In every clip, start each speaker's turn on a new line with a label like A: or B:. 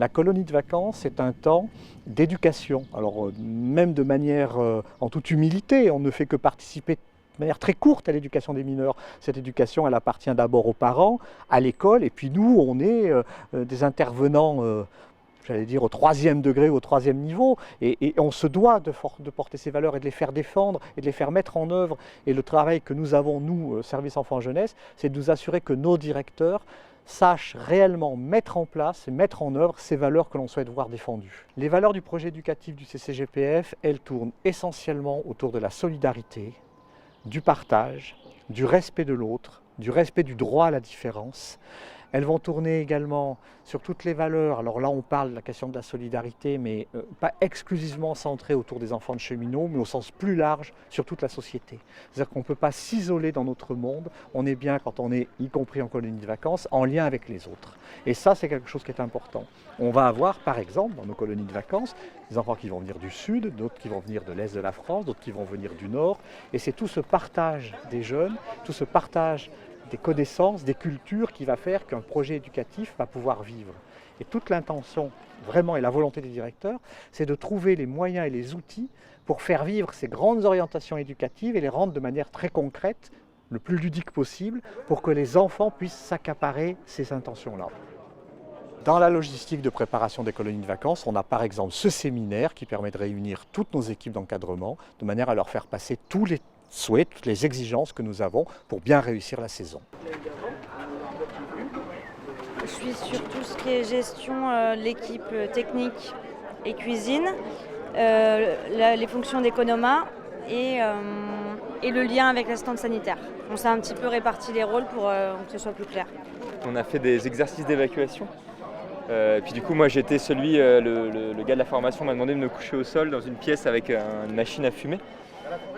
A: La colonie de vacances est un temps d'éducation. Alors même de manière en toute humilité, on ne fait que participer de manière très courte à l'éducation des mineurs. Cette éducation, elle appartient d'abord aux parents, à l'école, et puis nous, on est des intervenants, j'allais dire, au troisième degré, au troisième niveau, et on se doit de porter ces valeurs et de les faire défendre et de les faire mettre en œuvre. Et le travail que nous avons, nous, Service Enfants Jeunesse, c'est de nous assurer que nos directeurs sachent réellement mettre en place et mettre en œuvre ces valeurs que l'on souhaite voir défendues. Les valeurs du projet éducatif du CCGPF, elles tournent essentiellement autour de la solidarité, du partage, du respect de l'autre, du respect du droit à la différence. Elles vont tourner également sur toutes les valeurs. Alors là, on parle de la question de la solidarité, mais pas exclusivement centrée autour des enfants de cheminots, mais au sens plus large sur toute la société. C'est-à-dire qu'on ne peut pas s'isoler dans notre monde. On est bien, quand on est, y compris en colonie de vacances, en lien avec les autres. Et ça, c'est quelque chose qui est important. On va avoir, par exemple, dans nos colonies de vacances, des enfants qui vont venir du sud, d'autres qui vont venir de l'est de la France, d'autres qui vont venir du nord. Et c'est tout ce partage des jeunes, tout ce partage des connaissances, des cultures qui va faire qu'un projet éducatif va pouvoir vivre. Et toute l'intention, vraiment, et la volonté des directeurs, c'est de trouver les moyens et les outils pour faire vivre ces grandes orientations éducatives et les rendre de manière très concrète, le plus ludique possible, pour que les enfants puissent s'accaparer ces intentions-là. Dans la logistique de préparation des colonies de vacances, on a par exemple ce séminaire qui permet de réunir toutes nos équipes d'encadrement de manière à leur faire passer tous les souhaits, toutes les exigences que nous avons pour bien réussir la saison.
B: Je suis sur tout ce qui est gestion, l'équipe technique et cuisine, les fonctions d'économa et le lien avec l'assistante sanitaire. On s'est un petit peu réparti les rôles pour que ce soit plus clair.
C: On a fait des exercices d'évacuation. Puis du coup, moi j'étais le gars de la formation m'a demandé de me coucher au sol dans une pièce avec une machine à fumer.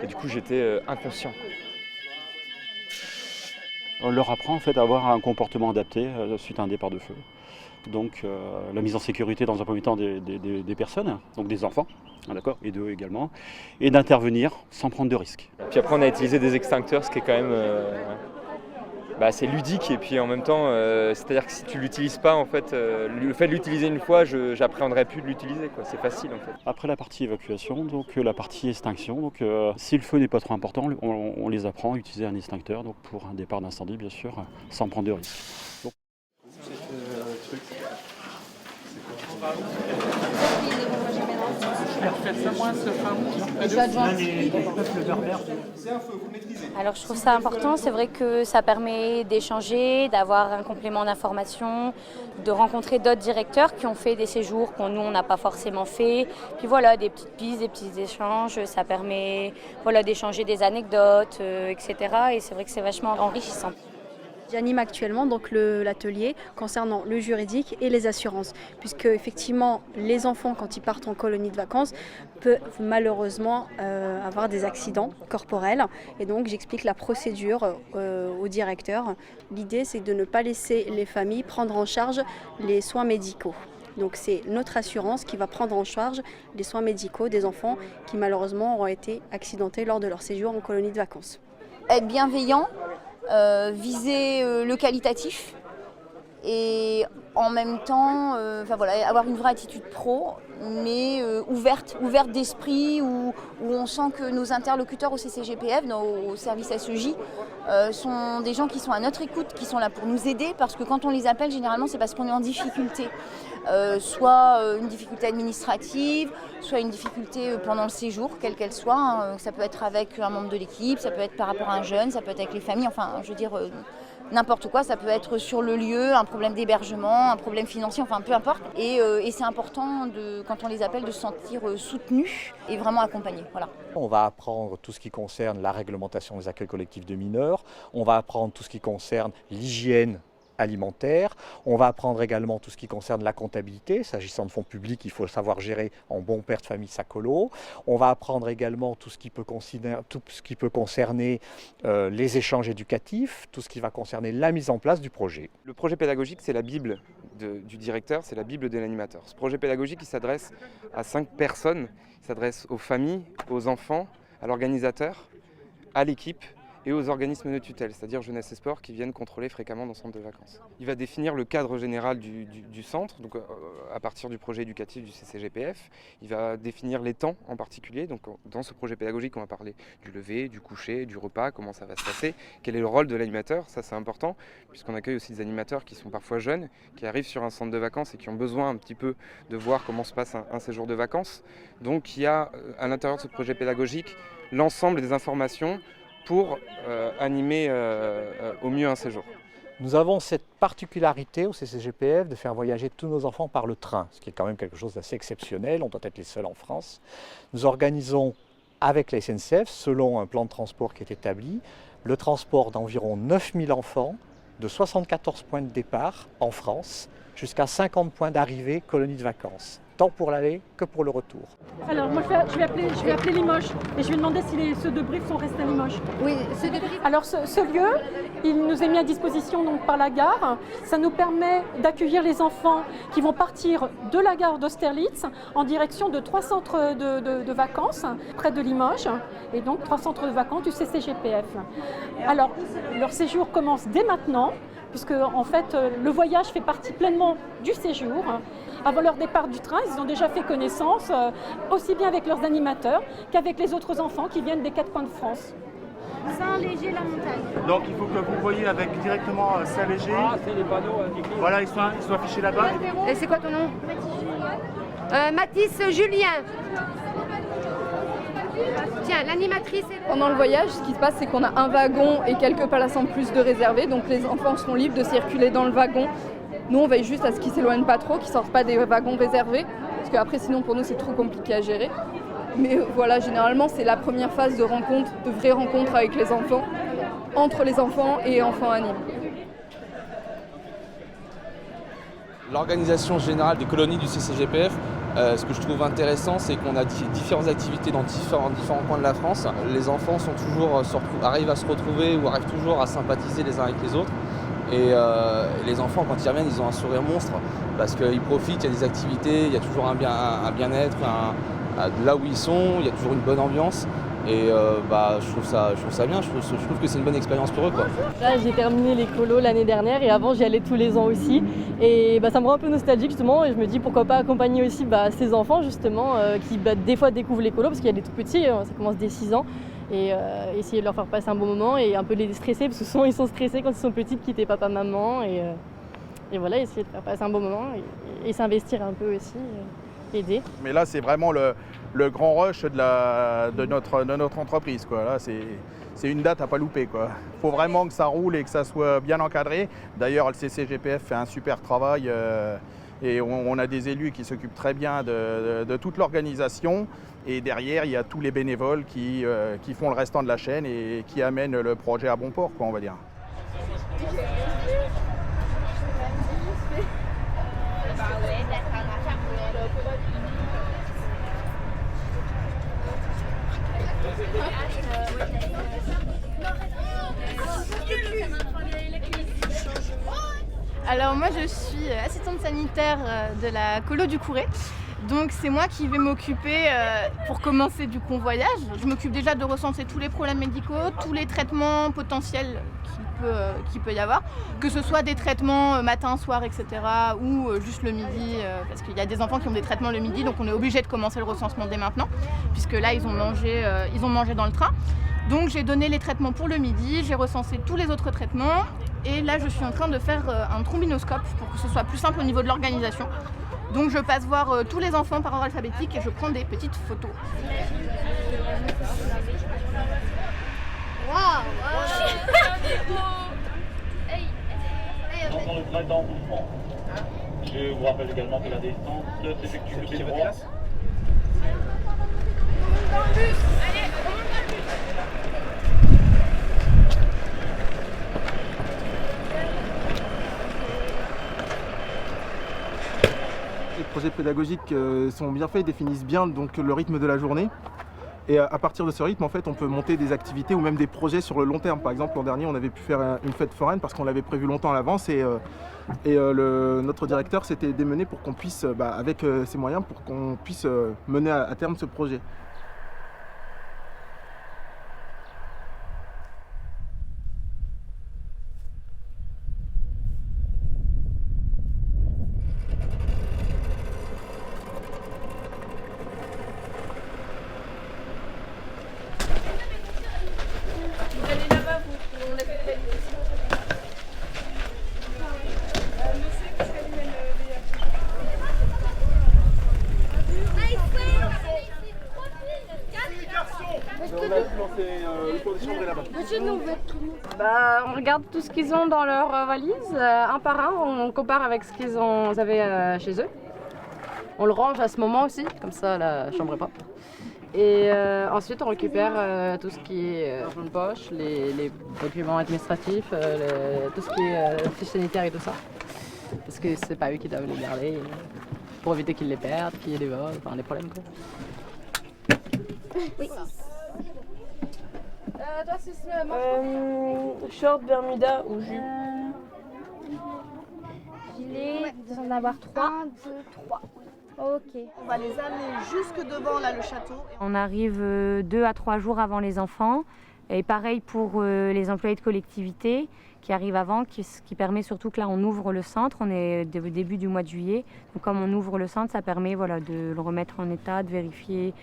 C: Et du coup, j'étais inconscient.
D: On leur apprend en fait à avoir un comportement adapté suite à un départ de feu. Donc la mise en sécurité dans un premier temps des personnes, donc des enfants, d'accord, et d'eux également, et d'intervenir sans prendre de risques.
C: Puis après, on a utilisé des extincteurs, ce qui est quand même c'est ludique, et puis en même temps, c'est-à-dire que si tu l'utilises pas, en fait, le fait de l'utiliser une fois, j'appréhenderai plus de l'utiliser, quoi. C'est facile en fait.
D: Après la partie évacuation, donc la partie extinction, donc si le feu n'est pas trop important, on les apprend à utiliser un extincteur, donc pour un départ d'incendie bien sûr, sans prendre de risques. Donc...
E: Alors je trouve ça important, c'est vrai que ça permet d'échanger, d'avoir un complément d'information, de rencontrer d'autres directeurs qui ont fait des séjours qu'on nous on n'a pas forcément fait. Puis voilà, des petites pistes, des petits échanges, ça permet d'échanger des anecdotes, etc. Et c'est vrai que c'est vachement enrichissant.
F: J'anime actuellement donc l'atelier concernant le juridique et les assurances, puisque effectivement les enfants quand ils partent en colonie de vacances peuvent malheureusement avoir des accidents corporels, et donc j'explique la procédure au directeur. L'idée c'est de ne pas laisser les familles prendre en charge les soins médicaux. Donc c'est notre assurance qui va prendre en charge les soins médicaux des enfants qui malheureusement auront été accidentés lors de leur séjour en colonie de vacances.
G: Être bienveillant, viser le qualitatif et en même temps avoir une vraie attitude pro, mais ouverte d'esprit, où on sent que nos interlocuteurs au CCGPF, au service SEJ, sont des gens qui sont à notre écoute, qui sont là pour nous aider, parce que quand on les appelle, généralement c'est parce qu'on est en difficulté. Soit une difficulté administrative, soit une difficulté pendant le séjour, quelle qu'elle soit. Hein. Ça peut être avec un membre de l'équipe, ça peut être par rapport à un jeune, ça peut être avec les familles, enfin je veux dire n'importe quoi. Ça peut être sur le lieu, un problème d'hébergement, un problème financier, enfin peu importe. Et c'est important, quand on les appelle, de se sentir soutenus et vraiment accompagnés. Voilà.
A: On va apprendre tout ce qui concerne la réglementation des accueils collectifs de mineurs, on va apprendre tout ce qui concerne l'hygiène alimentaire. On va apprendre également tout ce qui concerne la comptabilité. S'agissant de fonds publics, il faut savoir gérer en bon père de famille sa colo. On va apprendre également tout ce qui peut concerner les échanges éducatifs, tout ce qui va concerner la mise en place du projet.
H: Le projet pédagogique, c'est la Bible du directeur, c'est la Bible de l'animateur. Ce projet pédagogique, il s'adresse à 5 personnes. Il s'adresse aux familles, aux enfants, à l'organisateur, à l'équipe et aux organismes de tutelle, c'est-à-dire Jeunesse et Sport, qui viennent contrôler fréquemment nos centres de vacances. Il va définir le cadre général du centre, donc à partir du projet éducatif du CCGPF. Il va définir les temps en particulier, donc dans ce projet pédagogique on va parler du lever, du coucher, du repas, comment ça va se passer, quel est le rôle de l'animateur, ça c'est important, puisqu'on accueille aussi des animateurs qui sont parfois jeunes, qui arrivent sur un centre de vacances et qui ont besoin un petit peu de voir comment se passe un séjour de vacances. Donc il y a à l'intérieur de ce projet pédagogique l'ensemble des informations pour animer au mieux un séjour.
A: Nous avons cette particularité au CCGPF de faire voyager tous nos enfants par le train, ce qui est quand même quelque chose d'assez exceptionnel, on doit être les seuls en France. Nous organisons avec la SNCF, selon un plan de transport qui est établi, le transport d'environ 9000 enfants de 74 points de départ en France jusqu'à 50 points d'arrivée colonies de vacances, tant pour l'aller que pour le retour.
I: Alors moi je vais appeler Limoges et je vais demander si ceux de Brive sont restés à Limoges.
J: Oui, ceux de Brive.
I: Alors ce lieu, il nous est mis à disposition donc par la gare. Ça nous permet d'accueillir les enfants qui vont partir de la gare d'Austerlitz en direction de 3 centres de vacances près de Limoges et donc 3 centres de vacances du CCGPF. Alors leur séjour commence dès maintenant puisque en fait le voyage fait partie pleinement du séjour. Avant leur départ du train, ils ont déjà fait connaissance aussi bien avec leurs animateurs qu'avec les autres enfants qui viennent des 4 coins de France.
J: Saint-Léger-la-Montagne.
K: Donc il faut que vous voyez avec directement Saint-Léger.
C: Ah, c'est les panneaux
K: Voilà, ils sont affichés là-bas.
J: Et c'est quoi ton nom? Mathis Julien. Tiens, l'animatrice est...
L: Pendant le voyage, ce qui se passe, c'est qu'on a un wagon et quelques places en plus de réservés. Donc les enfants seront libres de circuler dans le wagon. Nous, on veille juste à ce qu'ils ne s'éloignent pas trop, qu'ils ne sortent pas des wagons réservés. Parce qu'après, sinon, pour nous, c'est trop compliqué à gérer. Mais voilà, généralement, c'est la première phase de rencontre, de vraie rencontre avec les enfants, entre les enfants et enfants animés.
M: L'organisation générale des colonies du CCGPF, ce que je trouve intéressant, c'est qu'on a différentes activités dans différents coins de la France. Les enfants arrivent à se retrouver ou arrivent toujours à sympathiser les uns avec les autres. Et les enfants, quand ils reviennent, ils ont un sourire monstre parce qu'ils profitent, il y a des activités, il y a toujours un bien-être, là où ils sont, il y a toujours une bonne ambiance. Et je trouve ça bien, je trouve que c'est une bonne expérience pour eux, quoi.
N: Là, j'ai terminé les colos l'année dernière et avant j'y allais tous les ans aussi. Et ça me rend un peu nostalgique justement et je me dis pourquoi pas accompagner aussi ces enfants justement qui des fois découvrent les colos parce qu'il y a des tout petits, ça commence dès 6 ans. Et essayer de leur faire passer un bon moment et un peu les stresser parce que souvent ils sont stressés quand ils sont petits de quitter papa, maman et voilà, essayer de faire passer un bon moment et s'investir un peu aussi, aider.
O: Mais là c'est vraiment le grand rush de notre entreprise, quoi. Là c'est une date à pas louper, quoi. Faut vraiment que ça roule et que ça soit bien encadré. D'ailleurs le CCGPF fait un super travail et on a des élus qui s'occupent très bien de toute l'organisation. Et derrière, il y a tous les bénévoles qui font le restant de la chaîne et qui amènent le projet à bon port, quoi, on va dire.
P: Alors moi je suis assistante sanitaire de la colo du Couret. Donc c'est moi qui vais m'occuper, pour commencer du convoyage, je m'occupe déjà de recenser tous les problèmes médicaux, tous les traitements potentiels qu'il peut y avoir, que ce soit des traitements matin, soir, etc. ou juste le midi, parce qu'il y a des enfants qui ont des traitements le midi, donc on est obligé de commencer le recensement dès maintenant, puisque là ils ont mangé dans le train. Donc j'ai donné les traitements pour le midi, j'ai recensé tous les autres traitements, et là je suis en train de faire un trombinoscope pour que ce soit plus simple au niveau de l'organisation. Donc je passe voir tous les enfants par ordre alphabétique et je prends des petites photos.
Q: Dans le printemps mouvement. Je vous rappelle également que la descente s'effectue de pied droit.
R: Les projets pédagogiques sont bien faits, définissent bien donc, le rythme de la journée. Et à partir de ce rythme, en fait, on peut monter des activités ou même des projets sur le long terme. Par exemple, l'an dernier, on avait pu faire une fête foraine parce qu'on l'avait prévu longtemps à l'avance et notre directeur s'était démené pour qu'on puisse, avec ses moyens, pour qu'on puisse mener à terme ce projet. le cours des chambres est là-bas.
J: On regarde tout ce qu'ils ont dans leur valise, un par un, on compare avec ce qu'ils avaient chez eux. On le range à ce moment aussi, comme ça la chambre est propre. Et ensuite on récupère tout ce qui est argent de poche, les documents administratifs, tout ce qui est fiches sanitaires et tout ça. Parce que c'est pas eux qui doivent les garder, pour éviter qu'ils les perdent, qu'il y ait des vols, enfin des problèmes quoi.
S: Oui.
J: Toi c'est
S: Short, Bermuda ou jupe?
T: Gilet, vous en avoir 3. 1, 2, 3. Ok.
U: On va les amener jusque devant là, le château.
B: On arrive 2 à 3 jours avant les enfants. Et pareil pour les employés de collectivité qui arrivent avant, ce qui permet surtout que là on ouvre le centre, on est au début du mois de juillet. Donc comme on ouvre le centre, ça permet de le remettre en état, de vérifier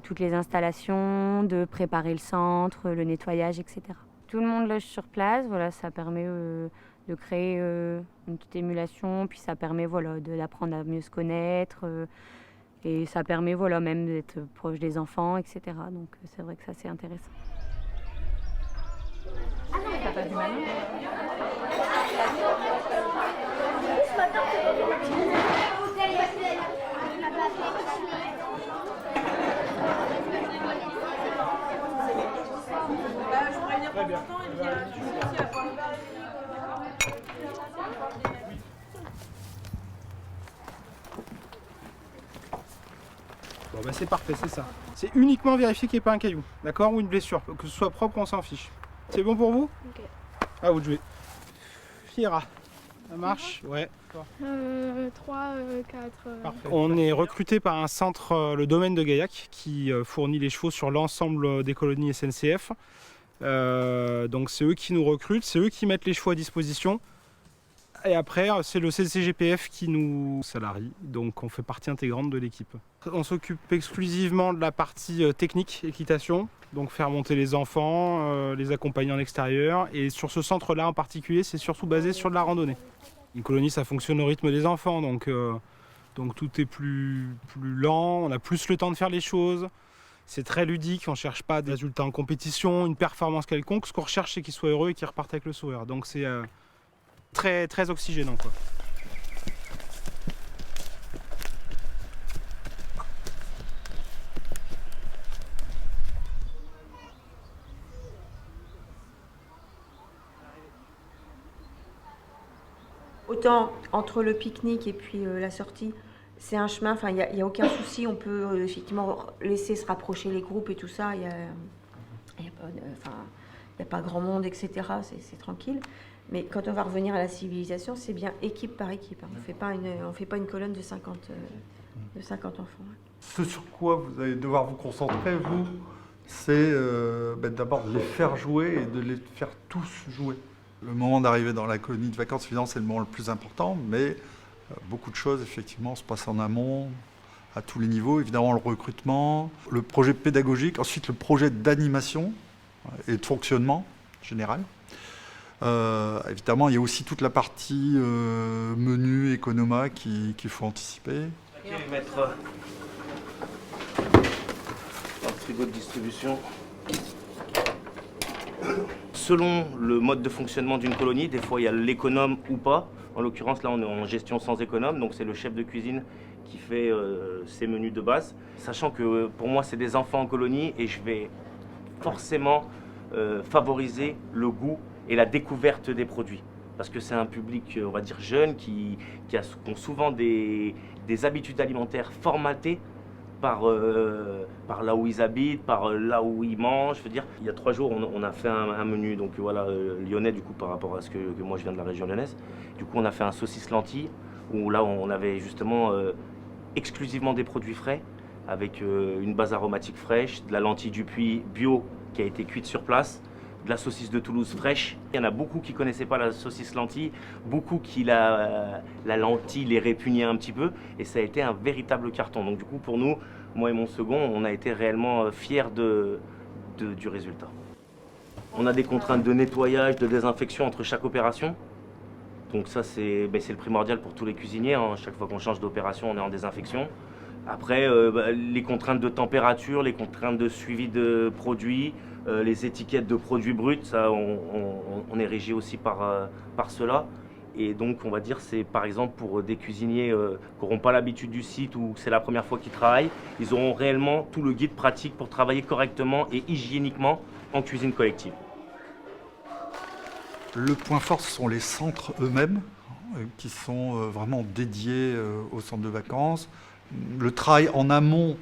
B: toutes les installations, de préparer le centre, le nettoyage, etc. Tout le monde loge sur place, ça permet de créer une petite émulation, puis ça permet d'apprendre à mieux se connaître, et ça permet même d'être proche des enfants, etc. Donc c'est vrai que ça c'est intéressant.
R: Bon bah c'est parfait, c'est ça. C'est uniquement vérifier qu'il n'y ait pas un caillou, d'accord, ou une blessure, que ce soit propre, on s'en fiche. C'est bon pour vous?
T: Ok.
R: À vous de jouer. Fiera, ça marche? Ouais.
T: 3, 4.
R: Parfait. On est recruté par un centre, le domaine de Gaillac, qui fournit les chevaux sur l'ensemble des colonies SNCF. Donc c'est eux qui nous recrutent, c'est eux qui mettent les chevaux à disposition. Et après, c'est le CCGPF qui nous salarie, donc on fait partie intégrante de l'équipe. On s'occupe exclusivement de la partie technique, équitation, donc faire monter les enfants, les accompagner en extérieur. Et sur ce centre-là en particulier, c'est surtout basé sur de la randonnée. Une colonie, ça fonctionne au rythme des enfants, donc tout est plus lent, on a plus le temps de faire les choses. C'est très ludique, on ne cherche pas des résultats en compétition, une performance quelconque. Ce qu'on recherche, c'est qu'ils soient heureux et qu'ils repartent avec le sourire. Donc c'est très, très oxygénant, quoi.
V: Autant entre le pique-nique et puis la sortie, c'est un chemin, il n'y a aucun souci, on peut effectivement laisser se rapprocher les groupes et tout ça, il n'y a pas grand monde, etc., c'est tranquille. Mais quand on va revenir à la civilisation, c'est bien équipe par équipe. On ne fait pas une colonne de 50 enfants.
W: Ce sur quoi vous allez devoir vous concentrer, vous, c'est d'abord de les faire jouer et de les faire tous jouer. Le moment d'arriver dans la colonie de vacances, évidemment, c'est le moment le plus important, mais beaucoup de choses, effectivement, se passent en amont, à tous les niveaux. Évidemment, le recrutement, le projet pédagogique, ensuite le projet d'animation et de fonctionnement général. Évidemment, il y a aussi toute la partie menu, économa qu'il faut anticiper.
X: Ok, mettre un frigo de distribution. Selon le mode de fonctionnement d'une colonie, des fois il y a l'économe ou pas. En l'occurrence, là on est en gestion sans économe, donc c'est le chef de cuisine qui fait ses menus de base. Sachant que pour moi c'est des enfants en colonie et je vais forcément favoriser le goût et la découverte des produits. Parce que c'est un public, on va dire, jeune qui ont souvent des habitudes alimentaires formatées par là où ils habitent, par là où ils mangent. Je veux dire, il y a 3 jours, on a fait un menu donc voilà, lyonnais, du coup, par rapport à ce que moi je viens de la région lyonnaise. Du coup, on a fait un saucisse lentille, où là, on avait justement exclusivement des produits frais, avec une base aromatique fraîche, de la lentille du Puy bio qui a été cuite sur place, de la saucisse de Toulouse fraîche. Il y en a beaucoup qui ne connaissaient pas la saucisse lentille, beaucoup qui la lentille les répugnaient un petit peu, et ça a été un véritable carton. Donc du coup, pour nous, moi et mon second, on a été réellement fiers du résultat. On a des contraintes de nettoyage, de désinfection entre chaque opération. Donc ça, c'est le primordial pour tous les cuisiniers, hein. Chaque fois qu'on change d'opération, on est en désinfection. Après, les contraintes de température, les contraintes de suivi de produits, les étiquettes de produits bruts, ça, on est régi aussi par cela. Et donc, on va dire, c'est par exemple pour des cuisiniers qui n'auront pas l'habitude du site ou que c'est la première fois qu'ils travaillent, ils auront réellement tout le guide pratique pour travailler correctement et hygiéniquement en cuisine collective.
W: Le point fort, ce sont les centres eux-mêmes, qui sont vraiment dédiés aux centres de vacances. Le travail en amont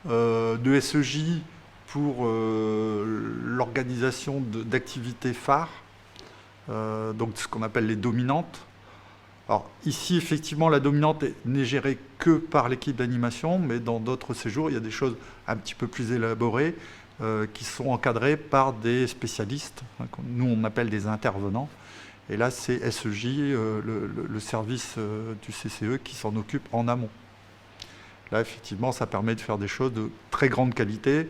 W: de SEJ pour l'organisation d'activités phares, donc ce qu'on appelle les dominantes. Alors ici, effectivement, la dominante n'est gérée que par l'équipe d'animation, mais dans d'autres séjours, il y a des choses un petit peu plus élaborées qui sont encadrées par des spécialistes, nous on appelle des intervenants. Et là, c'est SEJ, le service du CCE, qui s'en occupe en amont. Là, effectivement, ça permet de faire des choses de très grande qualité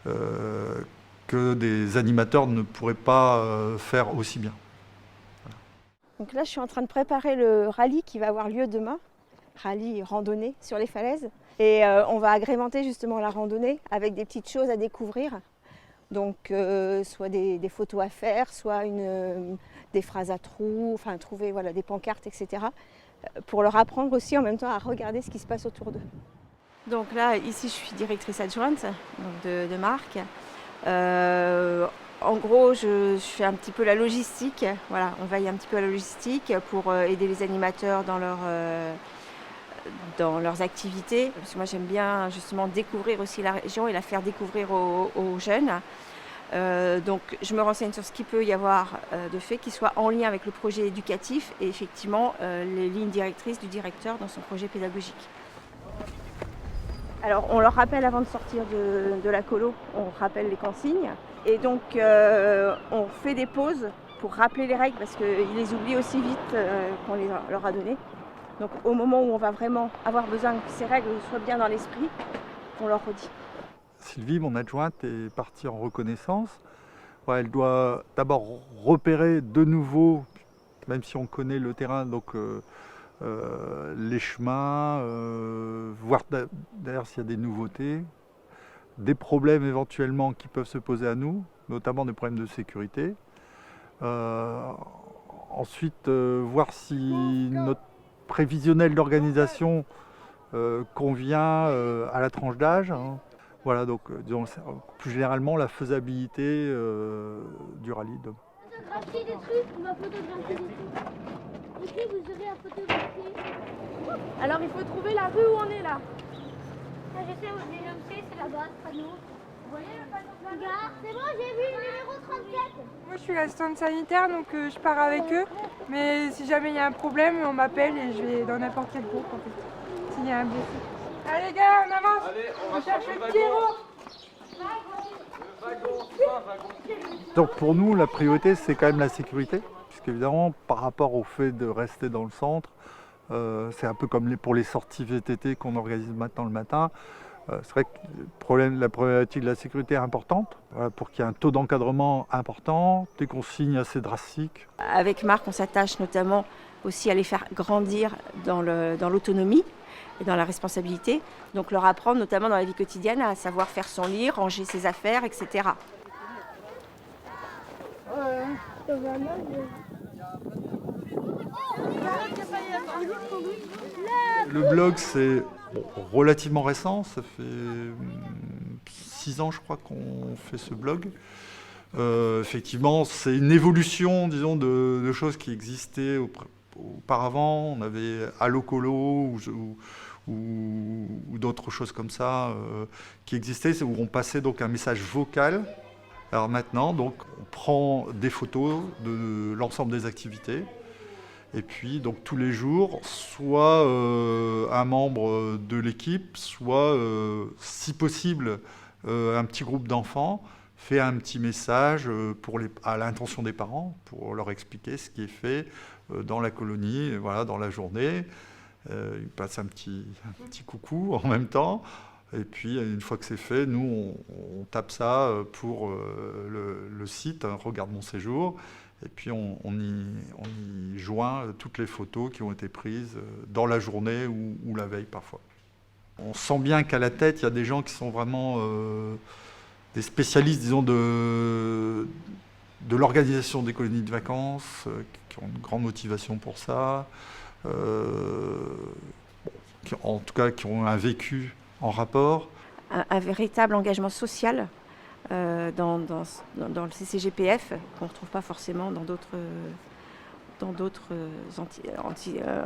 W: que des animateurs ne pourraient pas faire aussi bien.
D: Voilà. Donc là, je suis en train de préparer le rallye qui va avoir lieu demain, rallye randonnée sur les falaises. Et on va agrémenter justement la randonnée avec des petites choses à découvrir. Donc soit des photos à faire, soit des phrases à trous, enfin trouver voilà, des pancartes, etc. Pour leur apprendre aussi en même temps à regarder ce qui se passe autour d'eux. Donc là, ici, je suis directrice adjointe donc de marque. En gros, je fais un petit peu la logistique. Voilà, on veille un petit peu à la logistique pour aider les animateurs dans leurs activités. Parce que moi, j'aime bien justement découvrir aussi la région et la faire découvrir aux jeunes. Donc, je me renseigne sur ce qu'il peut y avoir de fait qui soit en lien avec le projet éducatif et effectivement les lignes directrices du directeur dans son projet pédagogique. Alors, on leur rappelle avant de sortir de la colo, on rappelle les consignes. Et donc, on fait des pauses pour rappeler les règles parce qu'ils les oublient aussi vite qu'on leur a données. Donc, au moment où on va vraiment avoir besoin que ces règles soient bien dans l'esprit, on leur redit.
W: Sylvie, mon adjointe, est partie en reconnaissance. Ouais, elle doit d'abord repérer de nouveau, même si on connaît le terrain, donc les chemins, voir d'ailleurs s'il y a des nouveautés, des problèmes éventuellement qui peuvent se poser à nous, notamment des problèmes de sécurité. Ensuite, voir si notre prévisionnel d'organisation convient à la tranche d'âge. Voilà, donc disons, plus généralement la faisabilité du rallye.
T: Photographier des trucs, on va photographier des trucs. Ok, vous aurez à photographier.
S: Alors il faut trouver la rue où on est là.
T: Ah, je sais où c'est là-bas, ce panneau. Vous voyez le panneau de la gare? C'est bon, j'ai vu le numéro 34.
E: Moi je suis l'assistante sanitaire donc je pars avec eux. Mais si jamais il y a un problème, on m'appelle et je vais dans n'importe quel groupe en fait. S'il y a un blessé. Allez les gars, on avance. Allez, on cherche le petit héros.
W: Donc pour nous, la priorité, c'est quand même la sécurité, puisqu'évidemment, par rapport au fait de rester dans le centre, c'est un peu comme pour les sorties VTT qu'on organise maintenant le matin. C'est vrai que la problématique de la sécurité est importante, pour qu'il y ait un taux d'encadrement important, des consignes assez drastiques.
D: Avec Marc, on s'attache notamment aussi à les faire grandir dans l'autonomie et dans la responsabilité, donc leur apprendre notamment dans la vie quotidienne à savoir faire son lit, ranger ses affaires, etc.
W: Le blog, c'est relativement récent, ça fait 6 ans je crois qu'on fait ce blog. Effectivement, c'est une évolution, disons, de choses qui existaient auparavant. On avait Allocolo ou d'autres choses comme ça qui existaient, où on passait donc un message vocal. Alors maintenant, donc, on prend des photos de l'ensemble des activités. Et puis, donc, tous les jours, soit un membre de l'équipe, soit, si possible, un petit groupe d'enfants fait un petit message à l'intention des parents pour leur expliquer ce qui est fait dans la colonie, voilà, dans la journée. Ils passent un petit coucou en même temps. Et puis, une fois que c'est fait, nous, on tape ça pour le site, Regarde mon séjour. Et puis, on y joint toutes les photos qui ont été prises dans la journée ou la veille parfois. On sent bien qu'à la tête, il y a des gens qui sont vraiment des spécialistes, disons, de l'organisation des colonies de vacances, qui ont une grande motivation pour ça, en tout cas qui ont un vécu en rapport.
D: Un véritable engagement social dans le CCGPF qu'on ne retrouve pas forcément dans d'autres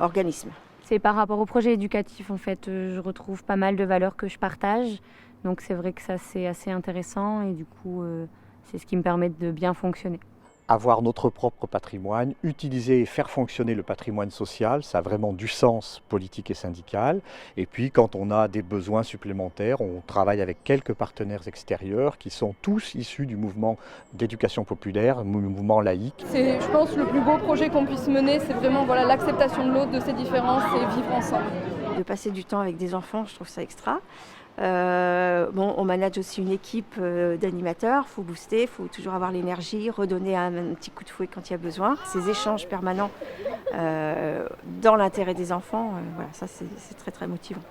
D: organismes.
A: C'est par rapport au projet éducatif, en fait, je retrouve pas mal de valeurs que je partage. Donc c'est vrai que ça, c'est assez intéressant et du coup, c'est ce qui me permet de bien fonctionner.
F: Avoir notre propre patrimoine, utiliser et faire fonctionner le patrimoine social, ça a vraiment du sens politique et syndical. Et puis quand on a des besoins supplémentaires, on travaille avec quelques partenaires extérieurs qui sont tous issus du mouvement d'éducation populaire, mouvement laïque.
L: C'est, je pense, le plus beau projet qu'on puisse mener, c'est vraiment l'acceptation de l'autre, de ses différences et vivre ensemble.
D: De passer du temps avec des enfants, je trouve ça extra. On manage aussi une équipe d'animateurs, il faut booster, il faut toujours avoir l'énergie, redonner un petit coup de fouet quand il y a besoin. Ces échanges permanents dans l'intérêt des enfants, ça c'est très très motivant.